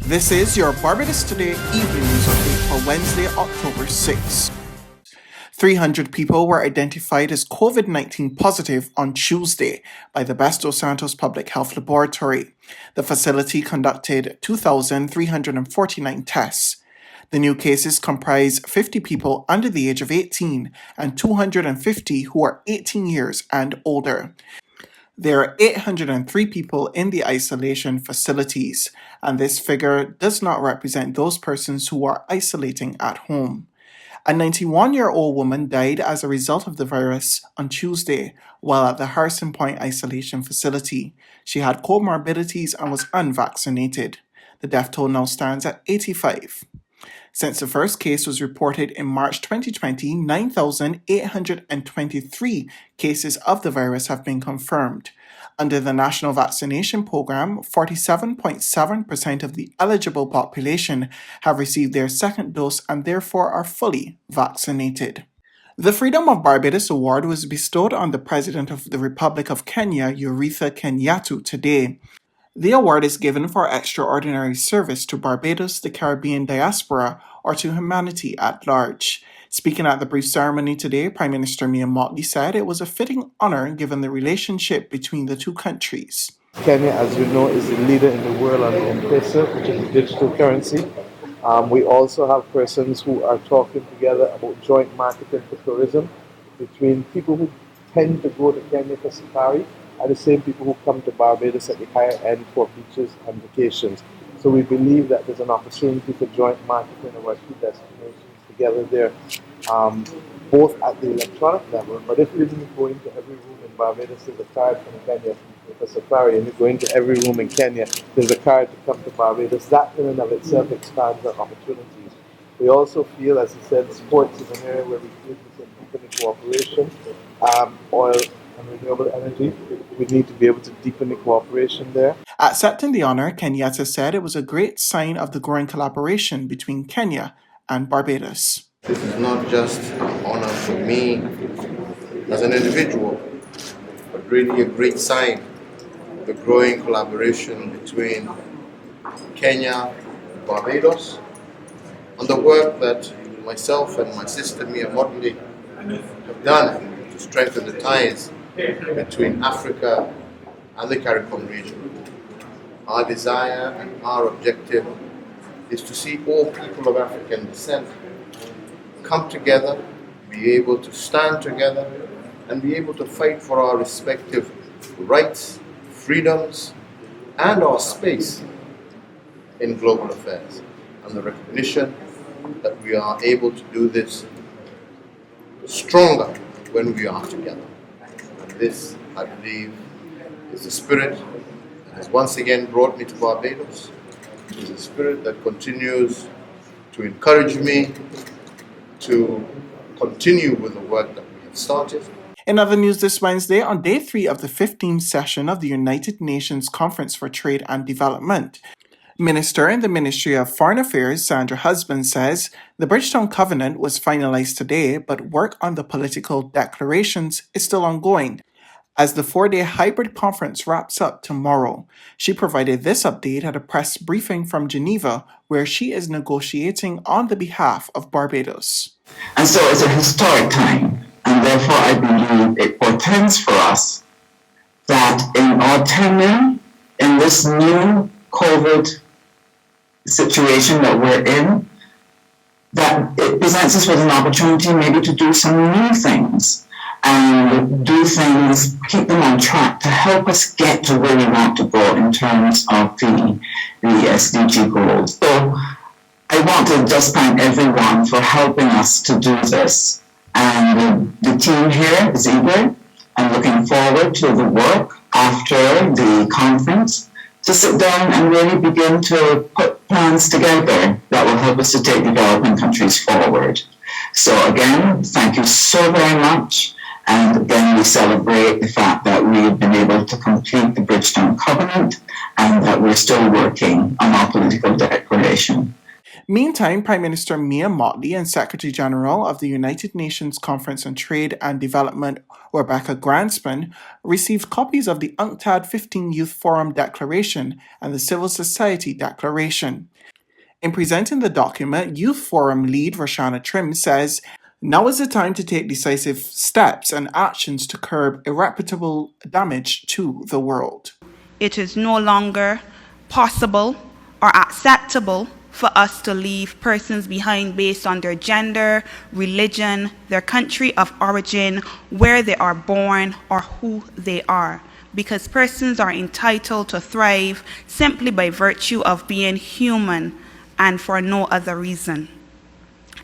This is your Barbados Today Evening News Update for Wednesday, October 6. 300 people were identified as COVID-19 positive on Tuesday by the Barbados Santos Public Health Laboratory. The facility conducted 2,349 tests. The new cases comprise 50 people under the age of 18 and 250 who are 18 years and older. There are 803 people in the isolation facilities, and this figure does not represent those persons who are isolating at home. A 91-year-old woman died as a result of the virus on Tuesday while at the Harrison Point Isolation Facility. She had comorbidities and was unvaccinated. The death toll now stands at 85. Since the first case was reported in March 2020, 9,823 cases of the virus have been confirmed. Under the national vaccination program, 47.7% of the eligible population have received their second dose and therefore are fully vaccinated. The Freedom of Barbados Award was bestowed on the President of the Republic of Kenya, Yoweri Kenyatta, today. The award is given for extraordinary service to Barbados, the Caribbean diaspora, or to humanity at large. Speaking at the brief ceremony today, Prime Minister Mia Mottley said it was a fitting honor given the relationship between the two countries. Kenya, as you know, is the leader in the world on the M-Pesa, which is a digital currency. We also have persons who are talking together about joint marketing for tourism between people who tend to go to Kenya for safari and the same people who come to Barbados at the higher end for beaches and vacations. So we believe that there's an opportunity for joint marketing of our two destinations together there, both at the electronic level, but if you didn't go into every room in Barbados, there's a card from Kenya for safari, and you go into every room in Kenya, there's a card to come to Barbados. That in and of itself expands our opportunities. We also feel, as I said, sports is an area where we feel this deepening cooperation. Oil and renewable energy, we need to be able to deepen the cooperation there. Accepting the honor, Kenyatta said it was a great sign of the growing collaboration between Kenya and Barbados. This is not just an honor for me as an individual, but really a great sign of the growing collaboration between Kenya and Barbados and the work that myself and my sister Mia Mottley have done to strengthen the ties between Africa and the CARICOM region. Our desire and our objective is to see all people of African descent come together, be able to stand together, and be able to fight for our respective rights, freedoms, and our space in global affairs. And the recognition that we are able to do this stronger when we are together. And this, I believe, is the spirit that has once again brought me to Barbados. It is a spirit that continues to encourage me to continue with the work that we have started. In other news this Wednesday, on day 3 of the 15th session of the United Nations Conference for Trade and Development, Minister in the Ministry of Foreign Affairs, Sandra Husband, says the Bridgetown Covenant was finalized today, but work on the political declarations is still ongoing as the 4-day hybrid conference wraps up tomorrow. She provided this update at a press briefing from Geneva, where she is negotiating on the behalf of Barbados. And so it's a historic time, and therefore I believe it portends for us that in our tenure, in this new COVID situation that we're in, that it presents us with an opportunity maybe to do some new things and do things, keep them on track to help us get to where we want to go in terms of the SDG goals. So I want to just thank everyone for helping us to do this. And the team here is eager and looking forward to the work after the conference to sit down and really begin to put plans together that will help us to take developing countries forward. So again, thank you so very much. And again, we celebrate the fact that we've been able to complete the Bridgetown Covenant and that we're still working on our political declaration. Meantime, Prime Minister Mia Mottley and Secretary General of the United Nations Conference on Trade and Development, Rebecca Granspan, received copies of the UNCTAD 15 Youth Forum Declaration and the Civil Society Declaration. In presenting the document, Youth Forum lead Roshana Trim says, "Now is the time to take decisive steps and actions to curb irreparable damage to the world." It is no longer possible or acceptable for us to leave persons behind based on their gender, religion, their country of origin, where they are born, or who they are, because persons are entitled to thrive simply by virtue of being human and for no other reason.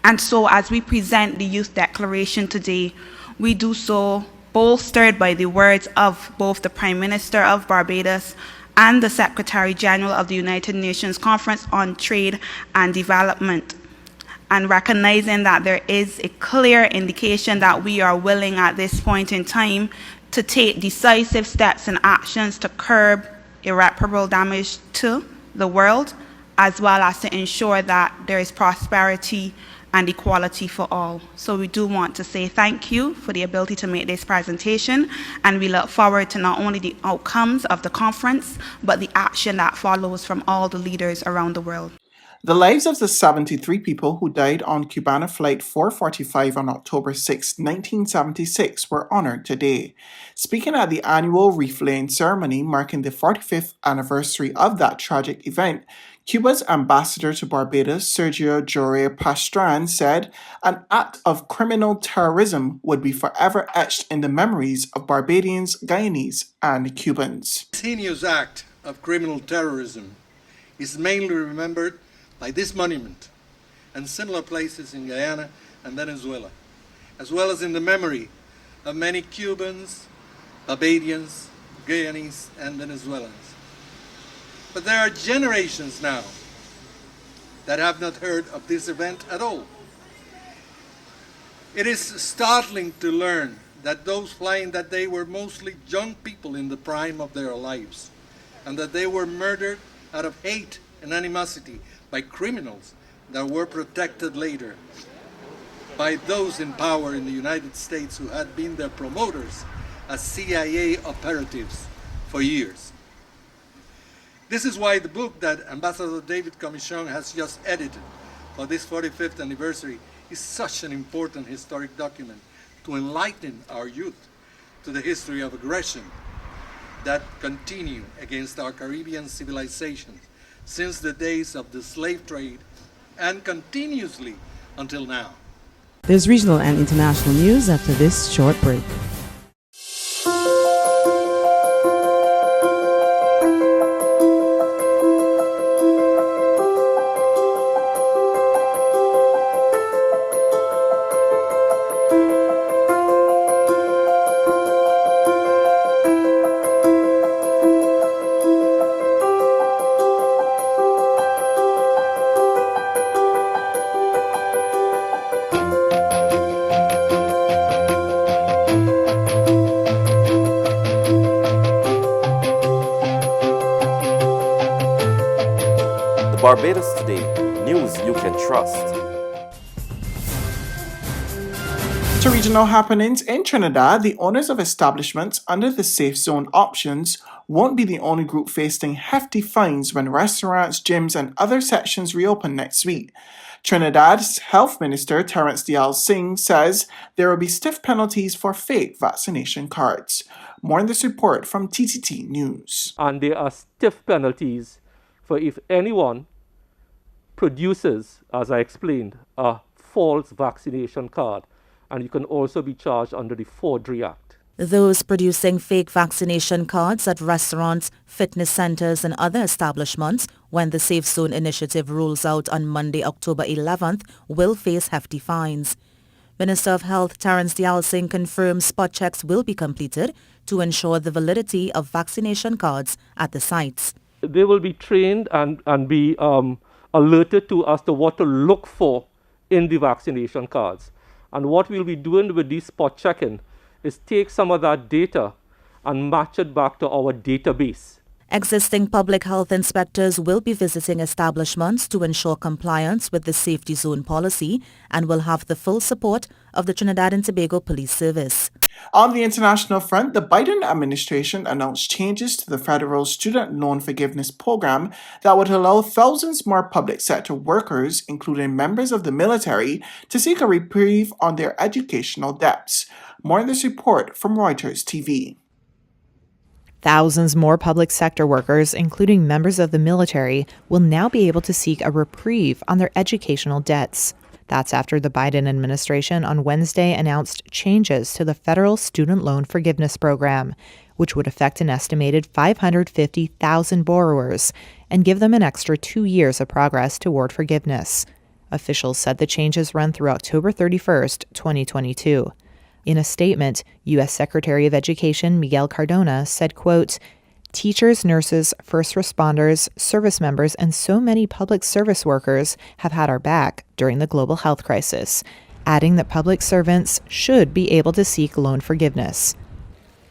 And so as we present the Youth Declaration today, we do so bolstered by the words of both the Prime Minister of Barbados and the Secretary General of the United Nations Conference on Trade and Development, and recognizing that there is a clear indication that we are willing at this point in time to take decisive steps and actions to curb irreparable damage to the world, as well as to ensure that there is prosperity and equality for all. So we do want to say thank you for the ability to make this presentation, and we look forward to not only the outcomes of the conference, but the action that follows from all the leaders around the world. The lives of the 73 people who died on Cubana Flight 445 on October 6, 1976 were honored today. Speaking at the annual wreath-laying ceremony marking the 45th anniversary of that tragic event, Cuba's ambassador to Barbados, Sergio Jorge Pastran, said an act of criminal terrorism would be forever etched in the memories of Barbadians, Guyanese, and Cubans. This heinous act of criminal terrorism is mainly remembered by this monument and similar places in Guyana and Venezuela, as well as in the memory of many Cubans, Barbadians, Guyanese, and Venezuelans. But there are generations now that have not heard of this event at all. It is startling to learn that those flying that day were mostly young people in the prime of their lives, and that they were murdered out of hate and animosity by criminals that were protected later by those in power in the United States who had been their promoters as CIA operatives for years. This is why the book that Ambassador David Commission has just edited for this 45th anniversary is such an important historic document to enlighten our youth to the history of aggression that continue against our Caribbean civilizations since the days of the slave trade and continuously until now. There's regional and international news after this short break. Barbados Today, news you can trust. To regional happenings in Trinidad, the owners of establishments under the safe zone options won't be the only group facing hefty fines when restaurants, gyms, and other sections reopen next week. Trinidad's Health Minister Terence Dial Singh says there will be stiff penalties for fake vaccination cards. More in this report from TTT News. And there are stiff penalties for if anyone produces, as I explained, a false vaccination card, and you can also be charged under the Forgery Act. Those producing fake vaccination cards at restaurants, fitness centers and other establishments when the Safe Zone initiative rolls out on Monday, October 11th, will face hefty fines. Minister of Health Terence Dial Singh confirms spot checks will be completed to ensure the validity of vaccination cards at the sites. They will be trained and be alerted to as to what to look for in the vaccination cards. And what we'll be doing with this spot checking is take some of that data and match it back to our database. Existing public health inspectors will be visiting establishments to ensure compliance with the safety zone policy and will have the full support of the Trinidad and Tobago Police Service. On the international front, the Biden administration announced changes to the federal student loan forgiveness program that would allow thousands more public sector workers, including members of the military, to seek a reprieve on their educational debts. More in this report from Reuters TV. Thousands more public sector workers, including members of the military, will now be able to seek a reprieve on their educational debts. That's after the Biden administration on Wednesday announced changes to the federal student loan forgiveness program, which would affect an estimated 550,000 borrowers and give them an extra 2 years of progress toward forgiveness. Officials said the changes run through October 31st, 2022. In a statement, U.S. Secretary of Education Miguel Cardona said, quote, "Teachers, nurses, first responders, service members, and so many public service workers have had our back during the global health crisis," adding that public servants should be able to seek loan forgiveness.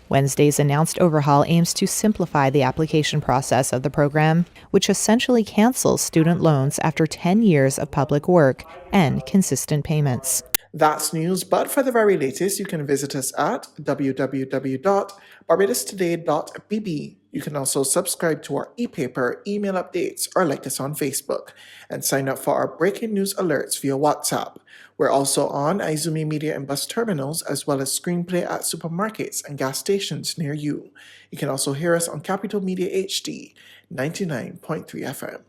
Wednesday's announced overhaul aims to simplify the application process of the program, which essentially cancels student loans after 10 years of public work and consistent payments. That's news, but for the very latest, you can visit us at www.barbadostoday.bb. You can also subscribe to our e-paper, email updates, or like us on Facebook, and sign up for our breaking news alerts via WhatsApp. We're also on Izumi Media and bus terminals, as well as Screenplay at supermarkets and gas stations near you. You can also hear us on Capital Media HD 99.3 FM.